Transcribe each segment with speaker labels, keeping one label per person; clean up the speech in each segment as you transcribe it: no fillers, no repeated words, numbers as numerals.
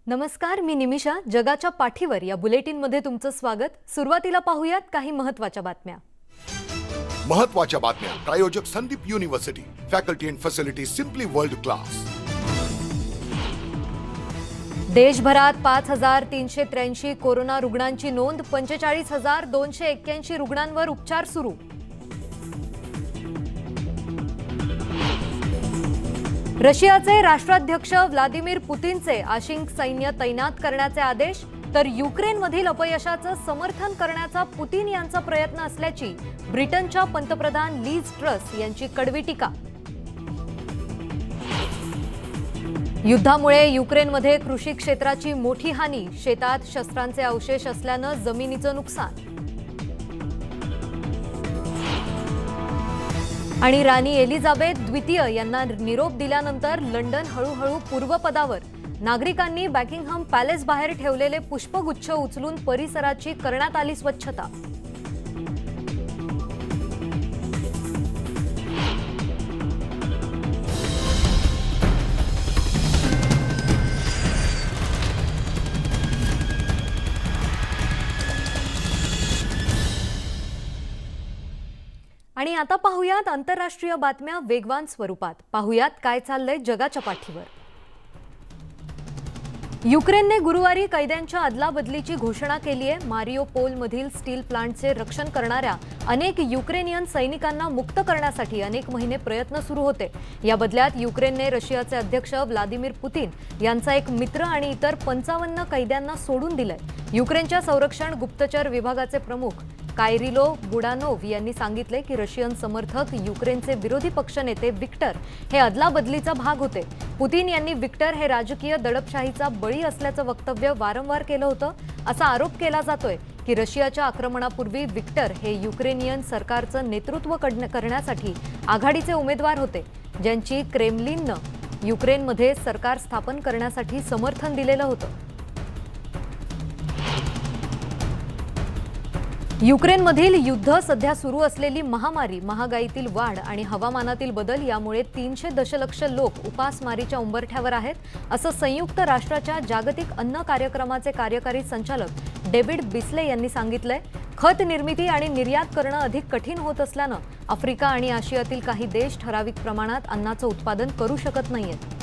Speaker 1: नमस्कार, मी निमिषा. जगाच्या पाठीवर या बुलेटिनमध्ये तुमचं स्वागत. सुरुवातीला पाहूयात काही महत्त्वाच्या बातम्या.
Speaker 2: महत्त्वाच्या बातम्या प्रायोजक Sandeep university. Faculty and facility simply world class.
Speaker 1: देशभरात 5383 कोरोना रुग्णांची नोंद. 45281 रुग्णांवर उपचार सुरू. रशियाचे राष्ट्राध्यक्ष व्लादिमीर पुतीनचे आशिंक सैन्य तैनात करण्याचे आदेश. तर युक्रेनमधील अपयशाचं समर्थन करण्याचा पुतीन यांचा प्रयत्न असल्याची ब्रिटनच्या पंतप्रधान लीज ट्रस यांची कडवी टीका. युद्धामुळे युक्रेनमध्ये कृषी क्षेत्राची मोठी हानी. शेतात शस्त्रांचे अवशेष असल्यानं जमिनीचं नुकसान. आणि राणी एलिझाबेथ द्वितीय यांना निरोप दिल्यानंतर लंडन हळूहळू पूर्वपदावर. नागरिकांनी बॅकिंगहॅम पॅलेस बाहेर ठेवलेले पुष्पगुच्छ उचलून परिसराची करण्यात आली स्वच्छता. आणि आता पाहूयात आंतरराष्ट्रीय बातम्या वेगवान स्वरूपात. पाहूयात काय चाललंय जगाच्या पाठीवर. युक्रेनने गुरुवारी कैद्यांच्या अदलाबदलीची घोषणा केली आहे. मारियोपोलमधील स्टील प्लांटचे रक्षण करणाऱ्या अनेक युक्रेनियन सैनिकांना मुक्त करण्यासाठी अनेक महिने प्रयत्न सुरू होते. या बदल्यात युक्रेनने रशियाचे अध्यक्ष व्लादिमीर पुतीन यांचा एक मित्र आणि इतर 55 कैद्यांना सोडून दिलंय. युक्रेनच्या संरक्षण गुप्तचर विभागाचे प्रमुख कायरिलो बुडानोव्ह यांनी सांगितले की रशियन समर्थक युक्रेनचे विरोधी पक्षनेते विक्टर हे अदलाबदलीचा भाग होते. पुतीन यांनी विक्टर हे राजकीय दडपशाहीचा बळी असल्याचं वक्तव्य वारंवार केलं होतं. असा आरोप केला जातोय की रशियाच्या आक्रमणापूर्वी विक्टर हे युक्रेनियन सरकारचं नेतृत्व करण्यासाठी आघाडीचे उमेदवार होते, ज्यांची क्रेमलिननं युक्रेनमध्ये सरकार स्थापन करण्यासाठी समर्थन दिलेलं होतं. युक्रेनमधील युद्ध, सध्या सुरू असलेली महामारी, महागाईतील वाढ आणि हवामानातील बदल यामुळे 300 दशलक्ष लोक उपासमारीच्या उंबरठ्यावर आहेत, असं संयुक्त राष्ट्राच्या जागतिक अन्न कार्यक्रमाचे कार्यकारी संचालक डेव्हिड बिस्ले यांनी सांगितलंय. खत निर्मिती आणि निर्यात करणं अधिक कठीण होत असल्यानं आफ्रिका आणि आशियातील काही देश ठराविक प्रमाणात अन्नाचं उत्पादन करू शकत नाहीयेत.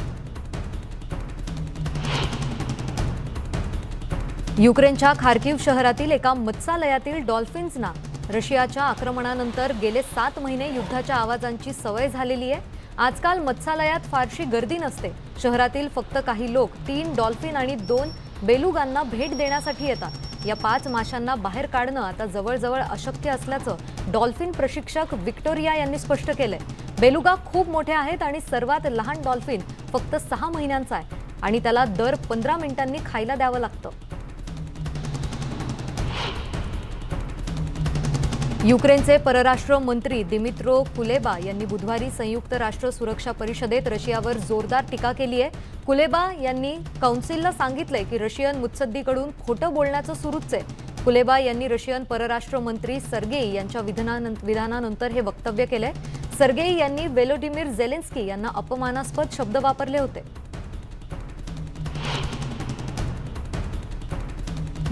Speaker 1: युक्रेनच्या खार्किव्ह शहरातील एका मत्स्यालयातील डॉल्फिन्सना रशियाच्या आक्रमणानंतर गेले 7 महिने युद्धाच्या आवाजांची सवय झालेली आहे. आजकाल मत्स्यालयात फारशी गर्दी नसते. शहरातील फक्त काही लोक 3 डॉल्फिन आणि 2 बेलुगांना भेट देण्यासाठी येतात. या 5 माशांना बाहेर काढणं आता जवळजवळ अशक्य असल्याचं डॉल्फिन प्रशिक्षक व्हिक्टोरिया यांनी स्पष्ट केलंय. बेलुगा खूप मोठे आहेत आणि सर्वात लहान डॉल्फिन फक्त 6 महिन्यांचा आहे आणि त्याला दर 15 मिनिटांनी खायला द्यावं लागतं. युक्रेनचे परराष्ट्र मंत्री दिमित्रो कुलेबा यांनी बुधवारी संयुक्त राष्ट्र सुरक्षा परिषदेत रशियावर जोरदार टीका केली आहे. कुलेबा यांनी कौन्सिलला सांगितलंय की रशियन मुत्सद्दीकडून खोटं बोलण्याचं सुरूच आहे. कुलेबा यांनी रशियन परराष्ट्र मंत्री सर्गेई यांच्या विधानानंतर हे वक्तव्य केलंय. सर्गेई यांनी व्लोदिमीर झेलेन्स्की यांना अपमानास्पद शब्द वापरले होते.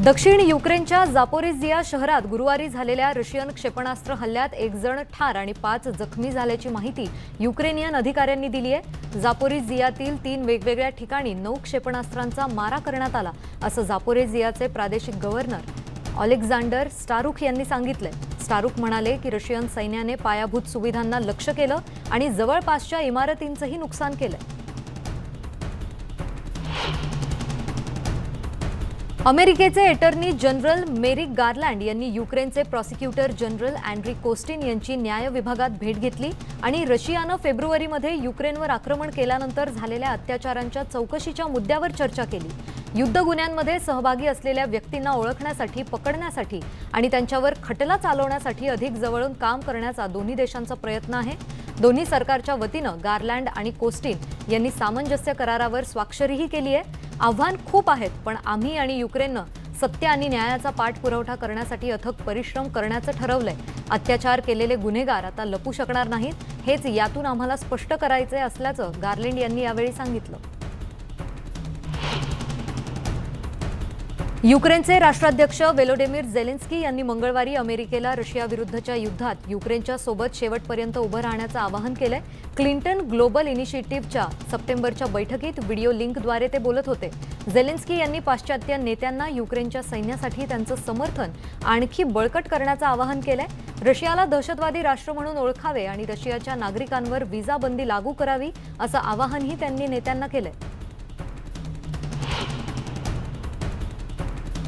Speaker 1: दक्षिण युक्रेनच्या जापोरिझिया शहरात गुरुवारी झालेल्या रशियन क्षेपणास्त्र हल्ल्यात 1 जण ठार आणि 5 जखमी झाल्याची माहिती युक्रेनियन अधिकाऱ्यांनी दिली आहे. जापोरिझियातील 3 वेगवेगळ्या ठिकाणी 9 क्षेपणास्त्रांचा मारा करण्यात आला, असं जापोरिझियाचे प्रादेशिक गव्हर्नर ऑलेक्झांडर स्टारुख यांनी सांगितलंय. स्टारुख म्हणाले की रशियन सैन्याने पायाभूत सुविधांना लक्ष्य केलं आणि जवळपासच्या इमारतींचंही नुकसान केलंय. अमेरिकेचे अटर्नी जनरल मेरिक गारलँड यांनी युक्रेनचे प्रॉसिक्युटर जनरल अँड्री कोस्टिन यांची न्याय विभागात भेट घेतली आणि रशियानं फेब्रुवारीमध्ये युक्रेनवर आक्रमण केल्यानंतर झालेल्या अत्याचारांच्या चौकशीच्या मुद्द्यावर चर्चा केली. युद्ध गुन्ह्यांमध्ये सहभागी असलेल्या व्यक्तींना ओळखण्यासाठी, पकडण्यासाठी आणि त्यांच्यावर खटला चालवण्यासाठी अधिक जवळून काम करण्याचा दोन्ही देशांचा प्रयत्न आहे. दोन्ही सरकारच्या वतीनं गारलँड आणि कोस्टिन यांनी सामंजस्य करारावर स्वाक्षरीही केली आहे. आव्हान खूप आहेत, पण आम्ही आणि युक्रेननं सत्य आणि न्यायाचा पाठपुरावा करण्यासाठी अथक परिश्रम करण्याचं ठरवलंय. अत्याचार केलेले गुन्हेगार आता लपू शकणार नाहीत, हेच यातून आम्हाला स्पष्ट करायचे असल्याचं गारलँड यांनी यावेळी सांगितलं. युक्रेनचे राष्ट्राध्यक्ष व्होलोडिमीर झेलेन्स्की यांनी मंगळवारी अमेरिकेला रशियाविरुद्धच्या युद्धात युक्रेनच्या सोबत शेवटपर्यंत उभं राहण्याचं आवाहन केलंय. क्लिंटन ग्लोबल इनिशिएटिव्हच्या सप्टेंबरच्या बैठकीत व्हिडिओ लिंकद्वारे ते बोलत होते. झेलेन्स्की यांनी पाश्चात्य नेत्यांना युक्रेनच्या सैन्यासाठी त्यांचं समर्थन आणखी बळकट करण्याचं आवाहन केलंय. रशियाला दहशतवादी राष्ट्र म्हणून ओळखावे आणि रशियाच्या नागरिकांवर व्हिसा बंदी लागू करावी असं आवाहनही त्यांनी नेत्यांना केलंय.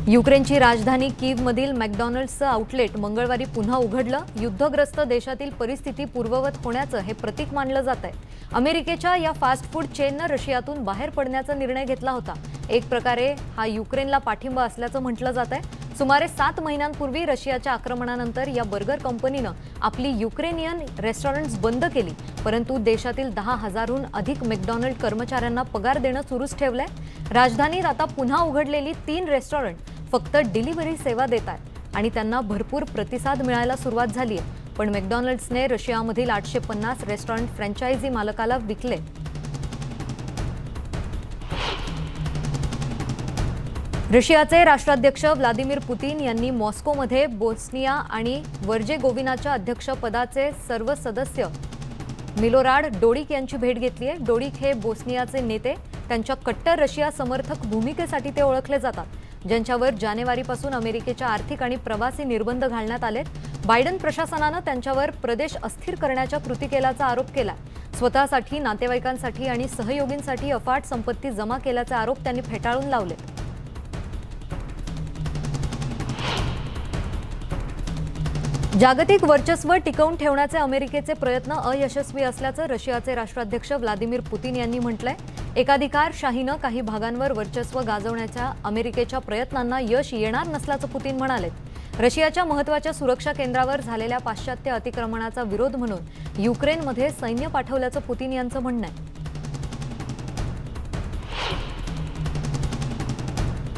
Speaker 1: युक्रेनची राजधानी कीव्हमधील मॅकडॉनल्ड्सचं आउटलेट मंगळवारी पुन्हा उघडलं. युद्धग्रस्त देशातील परिस्थिती पूर्ववत होण्याचं हे प्रतीक मानलं जात आहे. अमेरिकेच्या या फास्ट फूड चेननं रशियातून बाहेर पडण्याचा निर्णय घेतला होता. एक प्रकारे हा युक्रेनला पाठिंबा असल्याचं म्हटलं जात आहे. सुमारे 7 महिन्यांपूर्वी रशियाच्या आक्रमणानंतर या बर्गर कंपनीनं आपली युक्रेनियन रेस्टॉरंट्स बंद केली, परंतु देशातील 10,000हून अधिक मॅकडॉनल्ड कर्मचाऱ्यांना पगार देणं सुरूच ठेवलंय. राजधानीत आता पुन्हा उघडलेली 3 रेस्टॉरंट फक्त डिलिव्हरी सेवा देत आहेत आणि त्यांना भरपूर प्रतिसाद मिळायला सुरुवात झाली आहे. पण मॅकडॉनल्ड्सने रशियामधील 850 रेस्टॉरंट फ्रँचायझी मालकाला विकले. रशियाचे राष्ट्राध्यक्ष व्लादिमीर पुतीन यांनी मॉस्कोमध्ये बोस्निया आणि वर्जेगोविनाच्या अध्यक्षपदाचे सर्व सदस्य मिलोराड डोडिक यांची भेट घेतली आहे. डोडिक हे बोस्नियाचे नेते. त्यांच्या कट्टर रशिया समर्थक भूमिकेसाठी ते ओळखले जातात, ज्यांच्यावर जानेवारीपासून अमेरिकेच्या आर्थिक आणि प्रवासी निर्बंध घालण्यात आलेत. बायडन प्रशासनानं त्यांच्यावर प्रदेश अस्थिर करण्याच्या कृती केल्याचा आरोप केला. स्वतःसाठी, नातेवाईकांसाठी आणि सहयोगींसाठी अफाट संपत्ती जमा केल्याचे आरोप त्यांनी फेटाळून लावले. जागतिक वर्चस्व टिकवून ठेवण्याचे अमेरिकेचे प्रयत्न अयशस्वी असल्याचं रशियाचे राष्ट्राध्यक्ष व्लादिमीर पुतीन यांनी म्हटलंय. एकाधिकारशाहीनं काही भागांवर वर्चस्व गाजवण्याच्या अमेरिकेच्या प्रयत्नांना यश येणार नसल्याचं पुतीन म्हणाले. रशियाच्या महत्त्वाच्या सुरक्षा केंद्रावर झालेल्या पाश्चात्य अतिक्रमणाचा विरोध म्हणून युक्रेनमध्ये सैन्य पाठवल्याचं पुतीन यांचं म्हणणं आहे.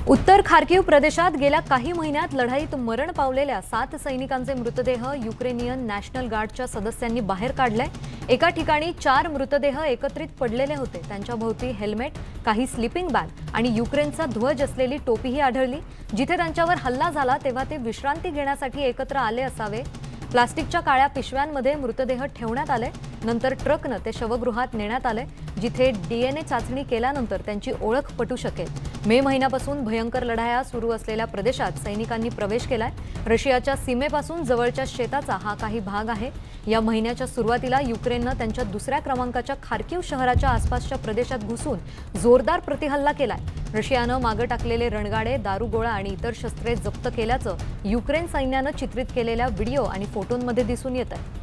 Speaker 1: उत्तर खार्किव्ह प्रदेशात गेल्या काही महिन्यात लढाईत मरण पावलेल्या 7 सैनिकांचे मृतदेह युक्रेनियन नॅशनल गार्डच्या सदस्यांनी बाहेर काढले. एका ठिकाणी 4 मृतदेह एकत्रित पडलेले होते. त्यांच्या भोवती हेल्मेट, काही स्लीपिंग बॅग आणि युक्रेनचा ध्वज असलेली टोपीही आढळली. जिथे त्यांच्यावर हल्ला झाला तेव्हा ते विश्रांती घेण्यासाठी एकत्र आले असावे. प्लास्टिकच्या काळ्या पिशव्यांमध्ये मृतदेह ठेवण्यात आले. नंतर ट्रकनं ते शवगृहात नेण्यात आले, जिथे DNA चाचणी केल्यानंतर त्यांची ओळख पटू शकेल. मे महिन्यापासून भयंकर लढाया सुरू असलेल्या प्रदेशात सैनिकांनी प्रवेश केलाय. रशियाच्या सीमेपासून जवळच्या शेताचा हा काही भाग आहे. या महिन्याच्या सुरुवातीला युक्रेननं त्यांच्या दुसऱ्या क्रमांकाच्या खार्किव्ह शहराच्या आसपासच्या प्रदेशात घुसून जोरदार प्रतिहल्ला केलाय. रशियानं मागे टाकलेले रणगाडे, दारुगोळा आणि इतर शस्त्रे जप्त केल्याचं युक्रेन सैन्यानं चित्रित केलेल्या व्हिडिओ आणि फोटोंमध्ये दिसून येत आहे.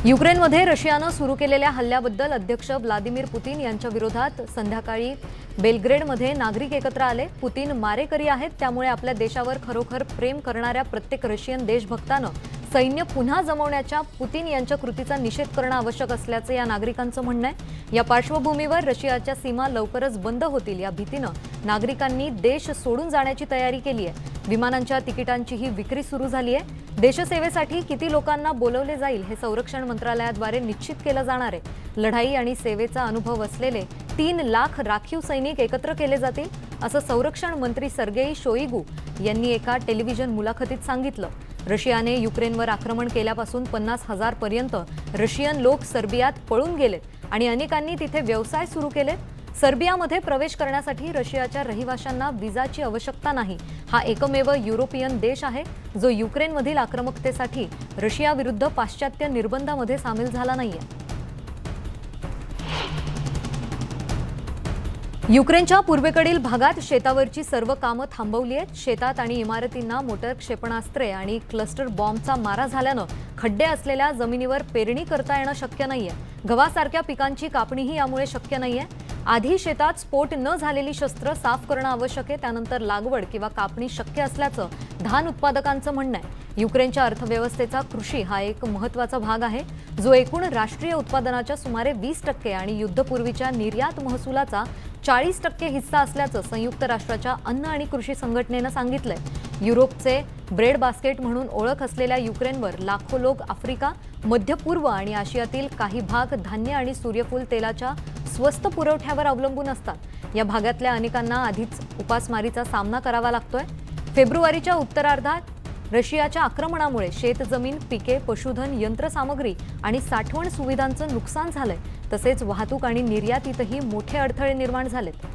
Speaker 1: युक्रेनमध्ये रशियानं सुरू केलेल्या हल्ल्याबद्दल अध्यक्ष व्लादिमीर पुतीन यांच्या विरोधात संध्याकाळी बेलग्रेडमध्ये नागरिक एकत्र आले. पुतीन मारेकरी आहेत, त्यामुळे आपल्या देशावर खरोखर प्रेम करणाऱ्या प्रत्येक रशियन देशभक्तानं सैन्य पुन्हा जमवण्याच्या पुतीन यांच्या कृतीचा निषेध करणं आवश्यक असल्याचं या नागरिकांचं म्हणणं आहे. या पार्श्वभूमीवर रशियाच्या सीमा लवकरच बंद होतील या भीतीनं नागरिकांनी देश सोडून जाण्याची तयारी केली आहे. विमानांच्या तिकिटांचीही विक्री सुरू झाली आहे. देशसेवेसाठी किती लोकांना बोलवले जाईल हे संरक्षण मंत्रालयाद्वारे निश्चित केलं जाणार आहे. लढाई आणि सेवेचा अनुभव असलेले 3 लाख राखीव सैनिक एकत्र केले जातील, असं संरक्षण मंत्री सर्गेई शोइगू यांनी एका टेलिव्हिजन मुलाखतीत सांगितलं. रशियाने युक्रेनवर आक्रमण केल्यापासून 50,000 पर्यंत रशियन लोक सर्बियात पळून गेलेत आणि अनेकांनी तिथे व्यवसाय सुरू केलेत. सर्बियामध्ये प्रवेश करण्यासाठी रशियाच्या रहिवाशांना व्हिसाची आवश्यकता नाही. हा एकमेव युरोपियन देश आहे जो युक्रेनमधील आक्रमकतेसाठी रशियाविरुद्ध पाश्चात्य निर्बंधामध्ये सामील झाला नाहीये. युक्रेनच्या पूर्वेकडील भागात शेतावरची सर्व कामं थांबवली आहेत. शेतात आणि इमारतींना मोटर क्षेपणास्त्रे आणि क्लस्टर बॉम्बचा मारा झाल्यानं खड्डे असलेल्या जमिनीवर पेरणी करता येणं शक्य नाहीये. गव्हासारख्या पिकांची कापणीही यामुळे शक्य नाहीये. आधी शेतात स्फोट न झालेली शस्त्र साफ करणं आवश्यक आहे, त्यानंतर लागवड किंवा कापणी शक्य असल्याचं धान उत्पादकांचं म्हणणं आहे. युक्रेनच्या अर्थव्यवस्थेचा कृषी हा एक महत्त्वाचा भाग आहे, जो एकूण राष्ट्रीय उत्पादनाच्या सुमारे 20% आणि युद्धपूर्वीच्या निर्यात महसुलाचा 40% हिस्सा असल्याचं संयुक्त राष्ट्राच्या अन्न आणि कृषी संघटनेनं सांगितलंय. युरोपचे ब्रेड बास्केट म्हणून ओळख असलेल्या युक्रेनवर लाखो लोक आफ्रिका, मध्य पूर्व आणि आशियातील काही भाग धान्य आणि सूर्यफूल तेलाच्या स्वस्त पुरवठ्यावर अवलंबून असतात. या भागातल्या अनेकांना आधीच उपासमारीचा सामना करावा लागतोय. फेब्रुवारीच्या उत्तरार्धात रशियाच्या आक्रमणामुळे शेतजमीन, पिके, पशुधन, यंत्रसामग्री आणि साठवण सुविधांचं नुकसान झालंय. तसेच वाहतूक आणि निर्यातीतही मोठे अडथळे निर्माण झालेत.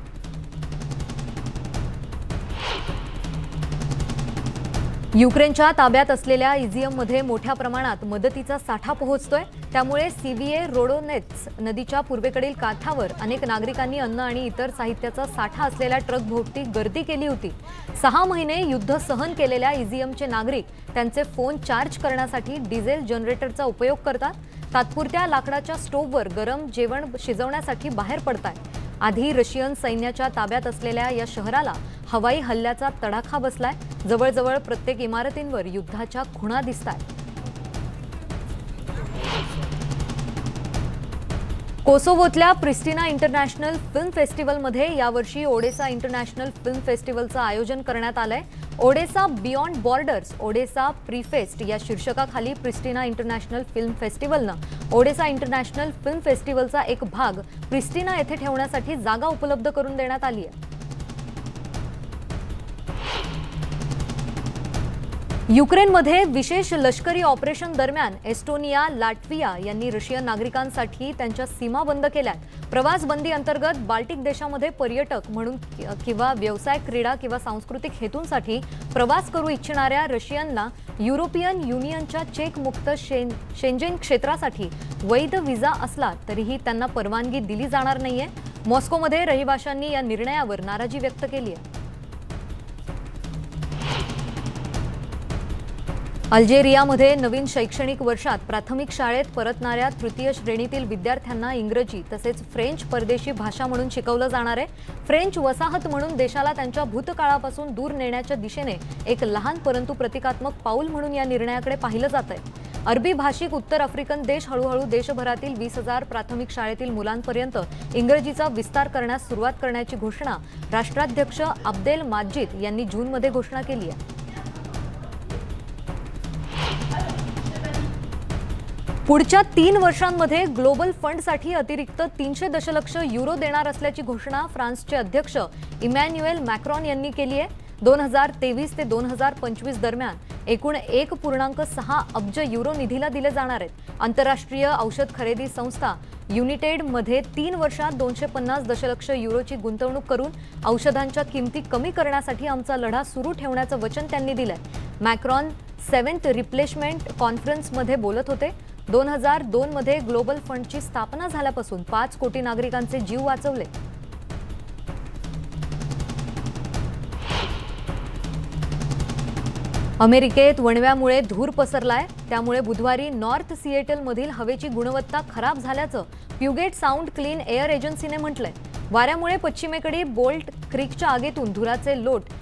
Speaker 1: युक्रेनच्या ताब्यात असलेल्या इझियममध्ये मोठ्या प्रमाणात मदतीचा साठा पोहोचतोय. त्यामुळे सीव्हीए रोडोनेत्स नदीच्या पूर्वेकडील काठावर अनेक नागरिकांनी अन्न आणि इतर साहित्याचा साठा असलेल्या ट्रकभोवती गर्दी केली होती. 6 महिने युद्ध सहन केलेल्या इझियमचे नागरिक त्यांचे फोन चार्ज करण्यासाठी डिझेल जनरेटरचा उपयोग करतात. तात्पुरत्या लाकडाच्या स्टोव्हवर गरम जेवण शिजवण्यासाठी बाहेर पडतात. आधी रशियन सैन्याच्या ताब्यात असलेल्या या शहराला हवाई हल्ल्याचा तडाखा बसलाय. जवळजवळ प्रत्येक इमारतींवर युद्धाच्या खुणा दिसतायत. कोसोवोतल्या प्रिस्टिना इंटरनॅशनल फिल्म फेस्टिवलमध्ये यावर्षी ओडेसा इंटरनॅशनल फिल्म फेस्टिवलचं आयोजन करण्यात आलंय. Odesa beyond borders Odesa prefest या शीर्षकाखाली प्रिस्टिना इंटरनॅशनल फिल्म फेस्टिवलनं ओडेसा इंटरनॅशनल फिल्म फेस्टिवलचा एक भाग प्रिस्टिना येथे ठेवण्यासाठी जागा उपलब्ध करून देण्यात आली आहे. युक्रेनमध्ये विशेष लष्करी ऑपरेशन दरम्यान एस्टोनिया, लाटविया यांनी रशियन नागरिकांसाठी त्यांच्या सीमा बंद केल्यात. प्रवास बंदी अंतर्गत बाल्टिक देशामध्ये पर्यटक म्हणून किंवा व्यवसाय, क्रीडा किंवा सांस्कृतिक हेतूंसाठी प्रवास करू इच्छिणाऱ्या रशियनला युरोपियन युनियनच्या चेकमुक्त शेंजेन क्षेत्रासाठी वैध व्हिसा असला तरीही त्यांना परवानगी दिली जाणार नाहीये. मॉस्कोमध्ये रहिवाशांनी या निर्णयावर नाराजी व्यक्त केली आहे. अल्जेरियामध्ये नवीन शैक्षणिक वर्षात प्राथमिक शाळेत परतणाऱ्या तृतीय श्रेणीतील विद्यार्थ्यांना इंग्रजी तसेच फ्रेंच परदेशी भाषा म्हणून शिकवलं जाणार आहे. फ्रेंच वसाहत म्हणून देशाला त्यांच्या भूतकाळापासून दूर नेण्याच्या दिशेने एक लहान परंतु प्रतिकात्मक पाऊल म्हणून या निर्णयाकडे पाहिलं जात आहे. अरबी भाषिक उत्तर आफ्रिकन देश हळूहळू देशभरातील 20,000 प्राथमिक शाळेतील मुलांपर्यंत इंग्रजीचा विस्तार करण्यास सुरुवात करण्याची घोषणा राष्ट्राध्यक्ष अब्देल माजिद यांनी जूनमध्ये घोषणा केली आहे. पुढच्या 3 वर्षांमध्ये ग्लोबल फंडसाठी अतिरिक्त 300 दशलक्ष युरो देणार असल्याची घोषणा फ्रान्सचे अध्यक्ष इमॅन्युएल मॅक्रॉन यांनी केली आहे. 2023 ते 2025 दरम्यान एकूण 1.6 अब्ज युरो निधीला दिले जाणार आहेत. आंतरराष्ट्रीय औषध खरेदी संस्था युनिटेडमध्ये 3 वर्षात 250 दशलक्ष युरोची गुंतवणूक करून औषधांच्या किमती कमी करण्यासाठी आमचा लढा सुरू ठेवण्याचं वचन त्यांनी दिलंय. मॅक्रॉन 7th रिप्लेसमेंट कॉन्फरन्समध्ये बोलत होते. 2002 मध्ये ग्लोबल फंडची स्थापना झाल्यापासून 5 कोटी नागरिकांचे जीव वाचवले. अमेरिकेत वणव्यामुळे धूर पसरलाय. त्यामुळे बुधवारी नॉर्थ सिएटलमधील हवेची गुणवत्ता खराब झाल्याचं प्युगेट साऊंड क्लीन एअर एजन्सीने म्हटलंय. वाऱ्यामुळे पश्चिमेकडे बोल्ट क्रीकच्या आगीतून धुराचे लोट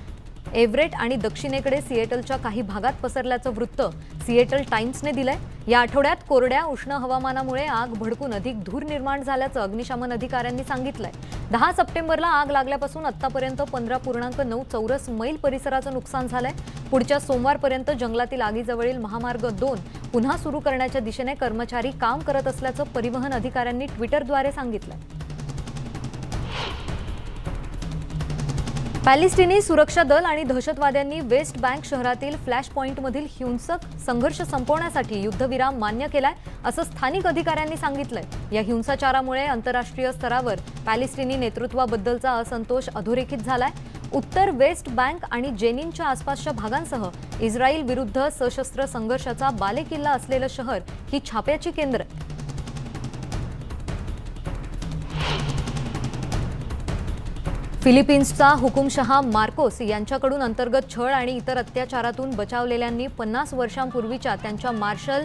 Speaker 1: एव्हरेट आणि दक्षिणेकडे सिएटलच्या काही भागात पसरल्याचं वृत्त सिएटल टाइम्सने दिलंय. या आठवड्यात कोरड्या उष्ण हवामानामुळे आग भडकून अधिक धूर निर्माण झाल्याचं अग्निशमन अधिकाऱ्यांनी सांगितलंय. 10 सप्टेंबरला आग लागल्यापासून आतापर्यंत 15.9 चौरस मैल परिसराचं नुकसान झालंय. पुढच्या सोमवारपर्यंत जंगलातील आगीजवळील महामार्ग 2 पुन्हा सुरू करण्याच्या दिशेने कर्मचारी काम करत असल्याचं परिवहन अधिकाऱ्यांनी ट्विटरद्वारे सांगितलंय. पॅलेस्टिनी सुरक्षा दल आणि दहशतवाद्यांनी वेस्ट बँक शहरातील फ्लॅश पॉइंटमधील हिंसक संघर्ष संपवण्यासाठी युद्धविराम मान्य केलाय असं स्थानिक अधिकाऱ्यांनी सांगितलंय. या हिंसाचारामुळे आंतरराष्ट्रीय स्तरावर पॅलेस्टिनी नेतृत्वाबद्दलचा असंतोष अधोरेखित झालाय. उत्तर वेस्ट बँक आणि जेनिनच्या आसपासच्या भागांसह इस्रायल विरुद्ध सशस्त्र संघर्षाचा बालेकिल्ला असलेलं शहर ही छाप्याची केंद्र आहेत. फिलिपिन्सचा हुकुमशहा मार्कोस यांच्याकडून अंतर्गत छळ आणि इतर अत्याचारातून बचावलेल्यांनी 50 वर्षांपूर्वीच्या त्यांच्या मार्शल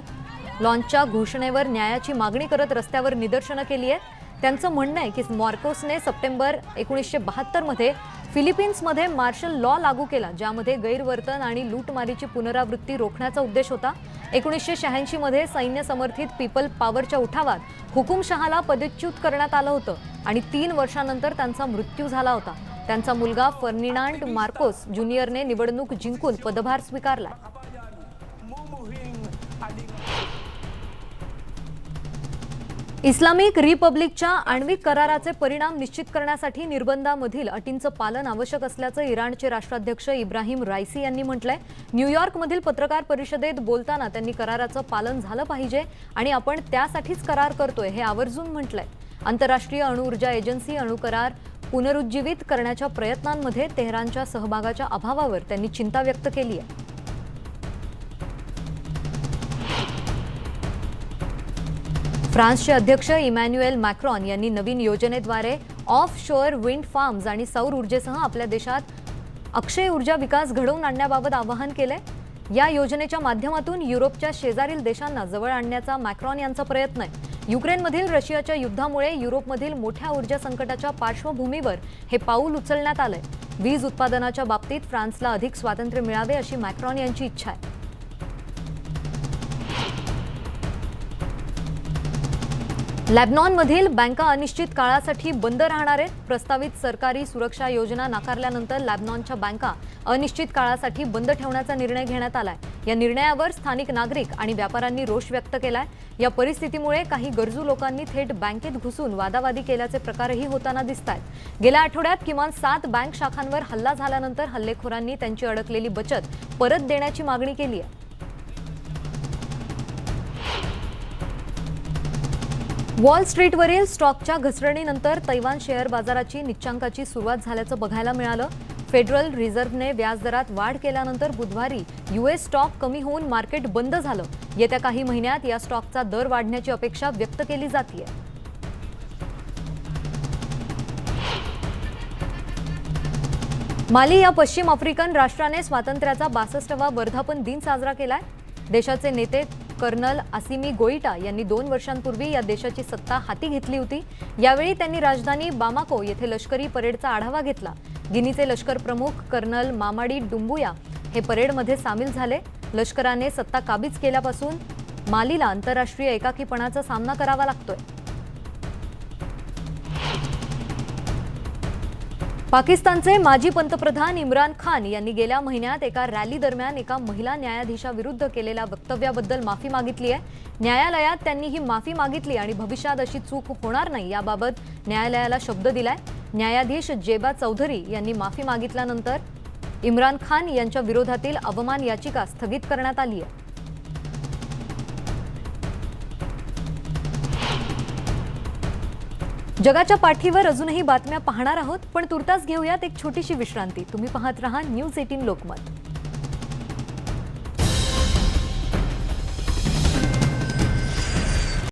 Speaker 1: लॉंच्या घोषणेवर न्यायाची मागणी करत रस्त्यावर निदर्शनं केली आहेत. त्यांचं म्हणणं आहे की मार्कोसने सप्टेंबर 1972 मध्ये फिलिपिन्समध्ये मार्शल लॉ लागू केला, ज्यामध्ये गैरवर्तन आणि लूटमारीची पुनरावृत्ती रोखण्याचा उद्देश होता. 1986 मध्ये सैन्य समर्थित पीपल पॉवरच्या उठावात हुकुमशहाला पदच्युत करण्यात आलं होतं आणि 3 वर्षांनंतर त्यांचा मृत्यू झाला होता. त्यांचा मुलगा फर्डिनांड मार्कोस ज्युनियरने निवडणूक जिंकून पदभार स्वीकारला. इस्लामिक रिपब्लिकच्या आण्विक कराराचे परिणाम निश्चित करण्यासाठी निर्बंधांमधील अटींचं पालन आवश्यक असल्याचं इराणचे राष्ट्राध्यक्ष इब्राहिम राईसी यांनी म्हटलंय. न्यूयॉर्कमधील पत्रकार परिषदेत बोलताना त्यांनी कराराचं पालन झालं पाहिजे आणि आपण त्यासाठीच करार करतोय हे आवर्जून म्हटलंय. आंतरराष्ट्रीय अणुऊर्जा एजन्सी अणु करार पुनरुज्जीवित करण्याच्या प्रयत्नांमध्ये तेहरानच्या सहभागाच्या अभावावर त्यांनी चिंता व्यक्त केली आहे. फ्रान्सचे अध्यक्ष इमॅन्युएल मॅक्रॉन यांनी नवीन योजनेद्वारे ऑफ शोअर विंड फार्म्स आणि सौर ऊर्जेसह आपल्या देशात अक्षय ऊर्जा विकास घडवून आणण्याबाबत आवाहन केलंय. या योजनेच्या माध्यमातून युरोपच्या शेजारील देशांना जवळ आणण्याचा मॅक्रॉन यांचा प्रयत्न आहे. युक्रेनमधील रशियाच्या युद्धामुळे युरोपमधील मोठ्या ऊर्जा संकटाच्या पार्श्वभूमीवर हे पाऊल उचलण्यात आलंय. वीज उत्पादनाच्या बाबतीत फ्रान्सला अधिक स्वातंत्र्य मिळावे अशी मॅक्रॉन यांची इच्छा आहे. लेबनॉनमधील बँका अनिश्चित काळासाठी बंद राहणार आहेत. प्रस्तावित सरकारी सुरक्षा योजना नाकारल्यानंतर लेबनॉनच्या बँका अनिश्चित काळासाठी बंद ठेवण्याचा निर्णय घेण्यात आलाय. या निर्णयावर स्थानिक नागरिक आणि व्यापाऱ्यांनी रोष व्यक्त केलाय. या परिस्थितीमुळे काही गरजू लोकांनी थेट बँकेत घुसून वादावादी केल्याचे प्रकारही होताना दिसतायत. गेल्या आठवड्यात किमान 7 बँक शाखांवर हल्ला झाल्यानंतर हल्लेखोरांनी त्यांची अडकलेली बचत परत देण्याची मागणी केली आहे. वॉल स्ट्रीटवरील स्टॉकच्या घसरणीनंतर तैवान शेअर बाजाराची निच्चांकाची सुरुवात झाल्याचं बघायला मिळालं. फेडरल रिझर्व्हने व्याजदरात वाढ केल्यानंतर बुधवारी यूएस स्टॉक कमी होऊन मार्केट बंद झालं. येत्या काही महिन्यात या स्टॉकचा दर वाढण्याची अपेक्षा व्यक्त केली जाते. माली या पश्चिम आफ्रिकन राष्ट्राने स्वातंत्र्याचा 62वा वर्धापन दिन साजरा केलाय. देशाचे नेते कर्नल असिमी गोईटा यांनी 2 वर्षांपूर्वी या देशाची सत्ता हाती घेतली होती. यावेळी त्यांनी राजधानी बामाको येथे लष्करी परेडचा आढावा घेतला. गिनीचे लष्कर प्रमुख कर्नल मामाडी डुम्बुया हे परेडमध्ये सामील झाले. लष्कराने सत्ता काबीज केल्यापासून मालीला आंतरराष्ट्रीय एकाकीपणाचा सामना करावा लागतोय. पाकिस्तानचे माजी पंतप्रधान इम्रान खान यांनी गेल्या महिन्यात एका रॅली दरम्यान एका महिला न्यायाधीशाविरुद्ध केलेल्या वक्तव्याबद्दल माफी मागितली आहे. न्यायालयात त्यांनी ही माफी मागितली आणि भविष्यात अशी चूक होणार नाही याबाबत न्यायालयाला शब्द दिलाय. न्यायाधीश जेबा चौधरी यांनी माफी मागितल्यानंतर इम्रान खान यांच्या विरोधातील अवमान याचिका स्थगित करण्यात आली आहे. जगाच्या पाठीवर अजूनही बातम्या पाहणार आहोत, पण तुर्तास घेऊयात एक छोटीशी विश्रांती. तुम्ही पाहत रहा न्यूज 18 लोकमत.